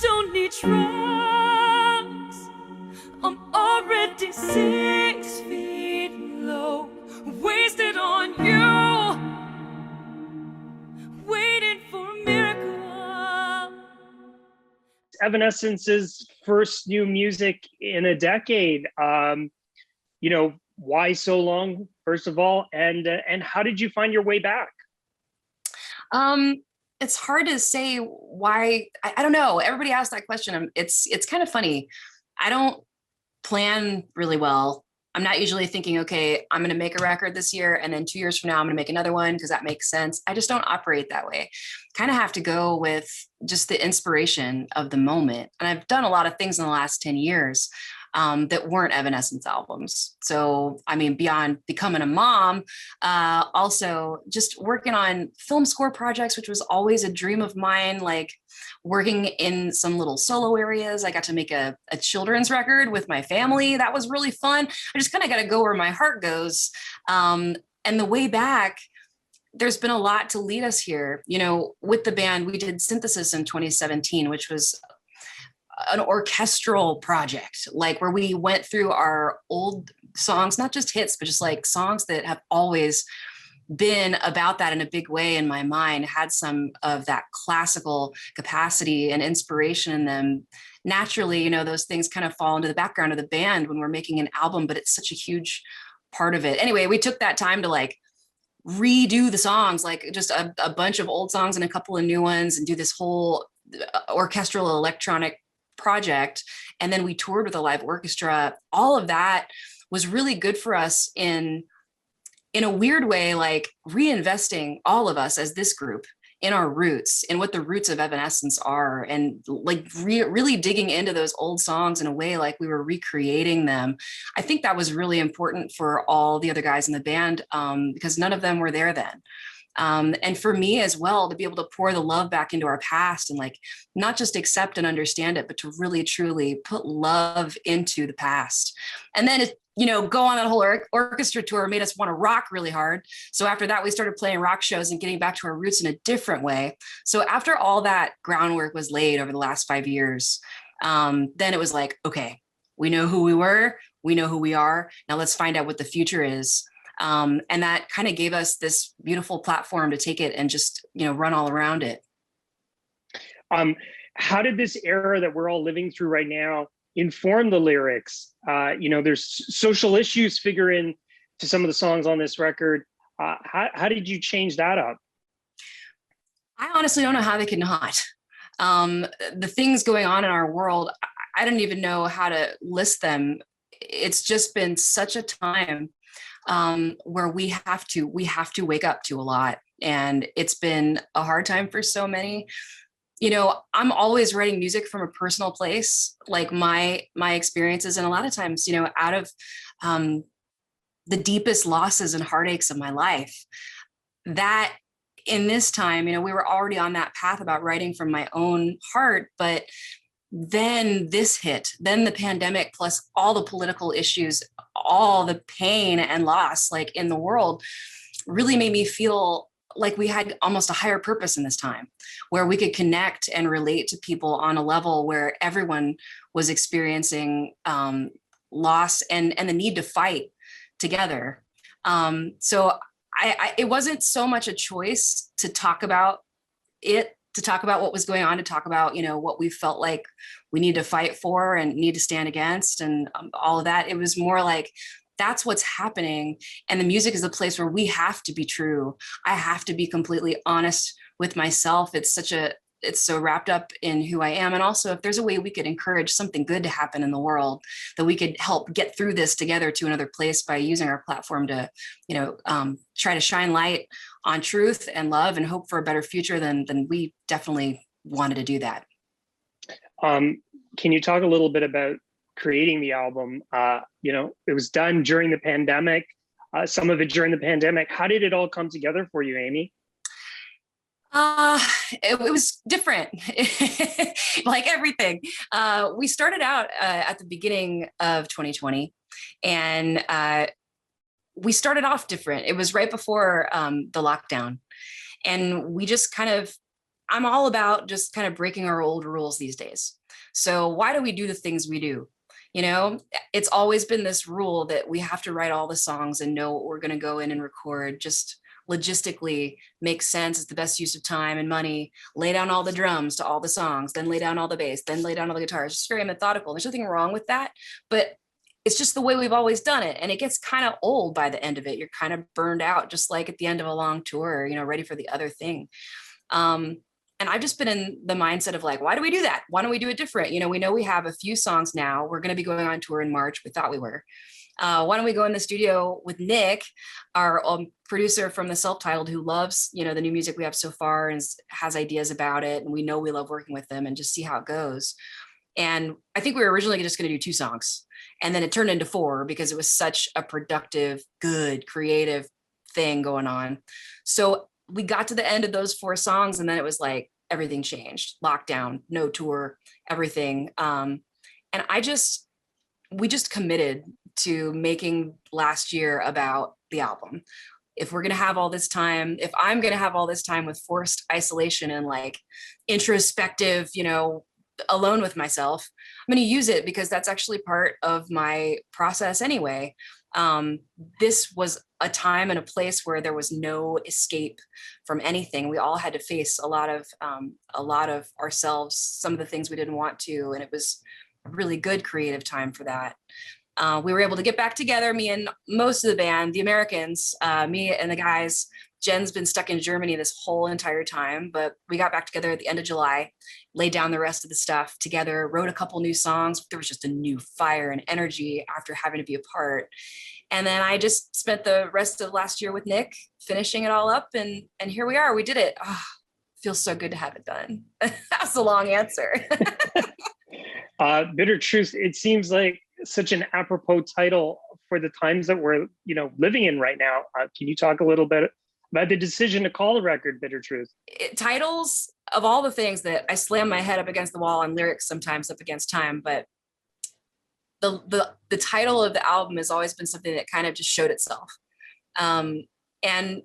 don't need drugs. I'm already 6 feet low, wasted on you, waiting for a miracle. Evanescence's first new music in a decade. Why so long, first of all, and how did you find your way back? It's hard to say why. I don't know. Everybody asks that question. It's kind of funny. I don't plan really well. I'm not usually thinking, okay, I'm going to make a record this year, and then 2 years from now, I'm going to make another one because that makes sense. I just don't operate that way. Kind of have to go with just the inspiration of the moment. And I've done a lot of things in the last 10 years that weren't Evanescence albums. So, I mean, beyond becoming a mom, also just working on film score projects, which was always a dream of mine, like working in some little solo areas. I got to make a children's record with my family. That was really fun. I just kind of got to go where my heart goes. And the way back, there's been a lot to lead us here. With the band, we did Synthesis in 2017, which was an orchestral project, like where we went through our old songs, not just hits, but just like songs that have always been about that in a big way in my mind, had some of that classical capacity and inspiration in them. Naturally, those things kind of fall into the background of the band when we're making an album, but it's such a huge part of it. Anyway, we took that time to like redo the songs, like just a bunch of old songs and a couple of new ones, and do this whole orchestral electronic project. And then we toured with a live orchestra. All of that was really good for us in a weird way, like reinvesting all of us as this group in our roots, in what the roots of Evanescence are, and like really digging into those old songs in a way like we were recreating them. I think that was really important for all the other guys in the band, because none of them were there then. And for me as well, to be able to pour the love back into our past and like not just accept and understand it, but to really truly put love into the past. And then go on that whole orchestra tour made us want to rock really hard. So after that, we started playing rock shows and getting back to our roots in a different way. So after all that groundwork was laid over the last 5 years, then it was like, okay, we know who we were, we know who we are. Now let's find out what the future is. And that kind of gave us this beautiful platform to take it and just, run all around it. How did this era that we're all living through right now inform the lyrics? There's social issues figure in to some of the songs on this record. How did you change that up? I honestly don't know how they could not. The things going on in our world, I don't even know how to list them. It's just been such a time where we have to wake up to a lot. And it's been a hard time for so many. I'm always writing music from a personal place, like my experiences. And a lot of times, out of the deepest losses and heartaches of my life, that in this time, we were already on that path about writing from my own heart, but then this hit, then the pandemic, plus all the political issues, all the pain and loss like in the world, really made me feel like we had almost a higher purpose in this time, where we could connect and relate to people on a level where everyone was experiencing loss and the need to fight together. So it wasn't so much a choice to talk about it, to talk about what was going on, to talk about, what we felt like we need to fight for and need to stand against and all of that. It was more like, that's what's happening. And the music is the place where we have to be true. I have to be completely honest with myself. It's so wrapped up in who I am. And also, if there's a way we could encourage something good to happen in the world, that we could help get through this together to another place by using our platform to, try to shine light on truth and love and hope for a better future, then we definitely wanted to do that. Can you talk a little bit about creating the album? It was done during the pandemic, some of it during the pandemic. How did it all come together for you, Amy? It was different, like everything. We started out at the beginning of 2020, and we started off different. It was right before the lockdown, and we just kind of I'm all about just kind of breaking our old rules these days. So why do we do the things we do? You know, it's always been this rule that we have to write all the songs and know what we're going to go in and record. Just logistically makes sense. It's the best use of time and money. Lay down all the drums to all the songs, then lay down all the bass, then lay down all the guitars. It's very methodical. There's nothing wrong with that, but it's just the way we've always done it. And it gets kind of old by the end of it. You're kind of burned out, just like at the end of a long tour, you know, ready for the other thing. And I've just been in the mindset of like, why do we do that? Why don't we do it different? You know we have a few songs now. We're going to be going on tour in March. We thought we were. Why don't we go in the studio with Nick, our producer from the self-titled, who loves, you know, the new music we have so far and has ideas about it. And we know we love working with them, and just see how it goes. And I think we were originally just going to do 2 songs, and then it turned into 4 because it was such a productive, good, creative thing going on. So we got to the end of those 4 songs, and then it was like everything changed. Lockdown, no tour, everything. And we just committed to making last year about the album. If we're going to have all this time, if I'm going to have all this time with forced isolation and like introspective, you know, alone with myself, I'm going to use it because that's actually part of my process anyway. This was a time and a place where there was no escape from anything. We all had to face a lot of ourselves, some of the things we didn't want to, and it was a really good creative time for that. We were able to get back together, me and most of the band, the Americans, me and the guys. Jen's been stuck in Germany this whole entire time, but we got back together at the end of July, laid down the rest of the stuff together, wrote a couple new songs. There was just a new fire and energy after having to be apart. And then I just spent the rest of last year with Nick, finishing it all up, and here we are. We did it. Oh, feels so good to have it done. That's a long answer. Bitter Truth, it seems like such an apropos title for the times that we're, you know, living in right now. Can you talk a little bit about the decision to call the record Bitter Truth? Titles, of all the things that I slam my head up against the wall, and lyrics sometimes up against time, but the title of the album has always been something that kind of just showed itself. And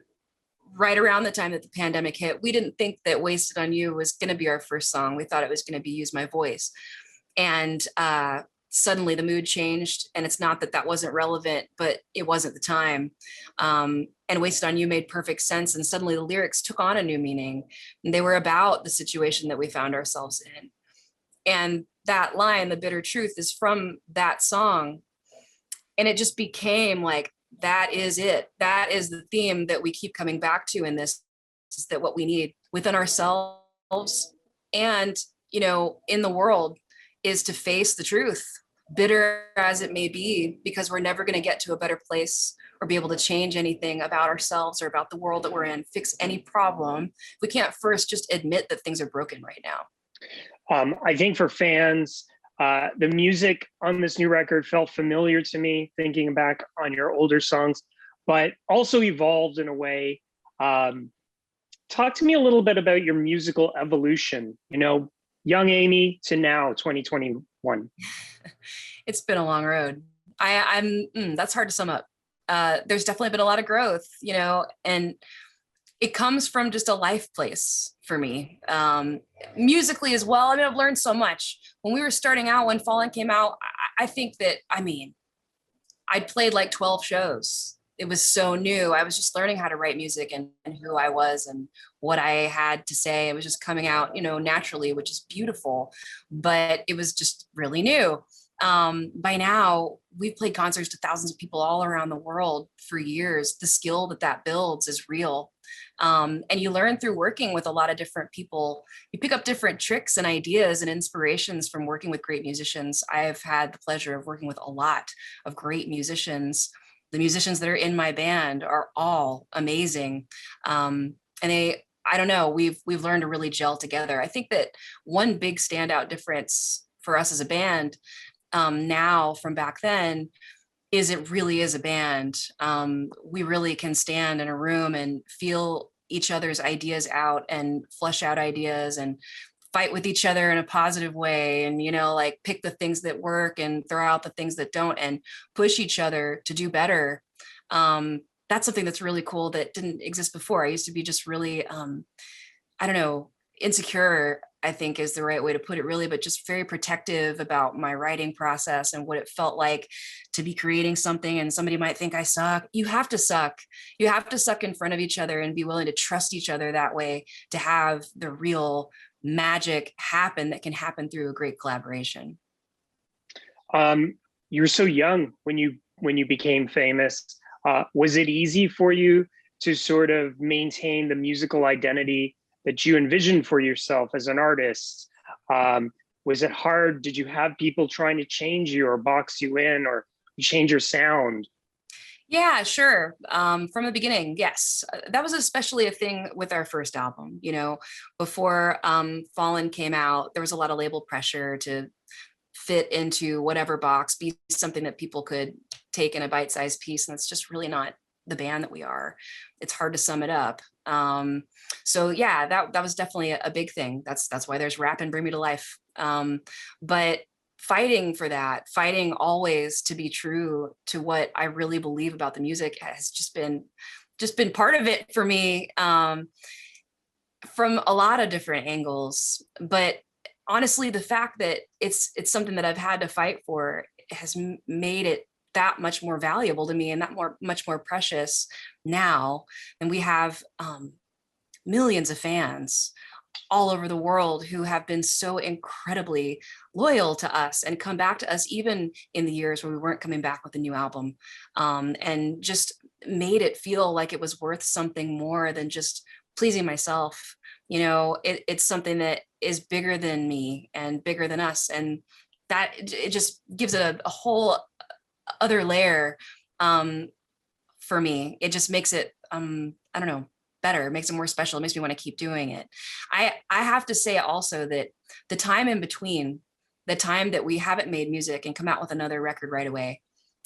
right around the time that the pandemic hit, we didn't think that Wasted on You was going to be our first song. We thought it was going to be Use My Voice. And suddenly the mood changed, and it's not that that wasn't relevant, but it wasn't the time. And Wasted on You made perfect sense, and suddenly the lyrics took on a new meaning. And they were about the situation that we found ourselves in. And that line, the bitter truth, is from that song. And it just became like, that is it. That is the theme that we keep coming back to in this, is that what we need within ourselves and, you know, in the world is to face the truth, bitter as it may be, because we're never going to get to a better place or be able to change anything about ourselves or about the world that we're in, fix any problem. We can't first just admit that things are broken right now. I think for fans, the music on this new record felt familiar to me, thinking back on your older songs, but also evolved in a way. Talk to me a little bit about your musical evolution, you know, young Amy to now, 2021. It's been a long road. That's hard to sum up. There's definitely been a lot of growth, you know, and it comes from just a life place for me, musically as well. I mean, I've learned so much. When we were starting out, when Fallen came out, I think that, I mean, I'd played like 12 shows. It was so new. I was just learning how to write music and who I was and what I had to say. It was just coming out, you know, naturally, which is beautiful, but it was just really new. By now, we've played concerts to thousands of people all around the world for years. The skill that builds is real. And you learn through working with a lot of different people. You pick up different tricks and ideas and inspirations from working with great musicians. I've had the pleasure of working with a lot of great musicians. The musicians that are in my band are all amazing. And I don't know, we've learned to really gel together. I think that one big standout difference for us as a band now from back then is it really is a band. We really can stand in a room and feel each other's ideas out and flesh out ideas and fight with each other in a positive way, and, you know, like pick the things that work and throw out the things that don't and push each other to do better. That's something that's really cool that didn't exist before. I used to be just really, I don't know, insecure, I think is the right way to put it really, but just very protective about my writing process and what it felt like to be creating something. And somebody might think I suck. You have to suck. You have to suck in front of each other and be willing to trust each other that way to have the real magic happen that can happen through a great collaboration. You were so young when you became famous. Was it easy for you to sort of maintain the musical identity that you envisioned for yourself as an artist? Was it hard? Did you have people trying to change you or box you in or change your sound? Yeah, sure. From the beginning, yes. That was especially a thing with our first album. You know, before Fallen came out, there was a lot of label pressure to fit into whatever box, be something that people could take in a bite-sized piece. And that's just really not the band that we are. It's hard to sum it up. So yeah, that was definitely a big thing. That's why there's Rap and Bring Me to Life. But fighting for that, fighting always to be true to what I really believe about the music has just been part of it for me, from a lot of different angles. But honestly, the fact that it's something that I've had to fight for has made it that much more valuable to me and that much more precious now. And we have millions of fans all over the world who have been so incredibly loyal to us and come back to us even in the years where we weren't coming back with a new album, and just made it feel like it was worth something more than just pleasing myself. You know, it's something that is bigger than me and bigger than us, and that it just gives it a whole other layer. For me, it just makes it I don't know, better. It makes it more special. It makes me want to keep doing it. I have to say also that the time in between, the time that we haven't made music and come out with another record right away,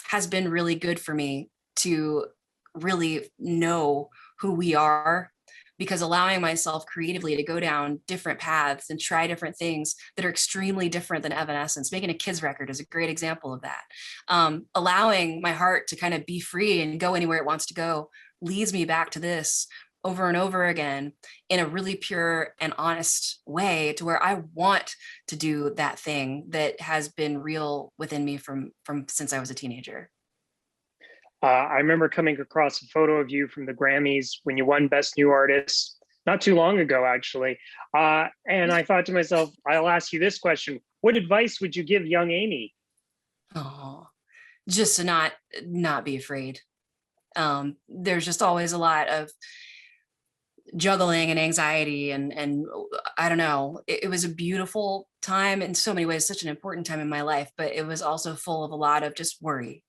has been really good for me to really know who we are, because allowing myself creatively to go down different paths and try different things that are extremely different than Evanescence. Making a kids record is a great example of that. Allowing my heart to kind of be free and go anywhere it wants to go leads me back to this over and over again in a really pure and honest way, to where I want to do that thing that has been real within me from since I was a teenager. I remember coming across a photo of you from the Grammys when you won Best New Artist not too long ago, actually. And I thought to myself, I'll ask you this question. What advice would you give young Amy? Oh, just to not be afraid. There's just always a lot of juggling and anxiety and I don't know. It was a beautiful time in so many ways, such an important time in my life, but it was also full of a lot of just worry.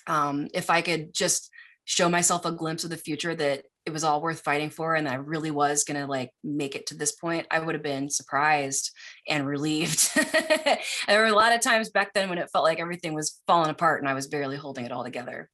If I could just show myself a glimpse of the future, that it was all worth fighting for and that I really was going to like make it to this point, I would have been surprised and relieved. There were a lot of times back then when it felt like everything was falling apart and I was barely holding it all together.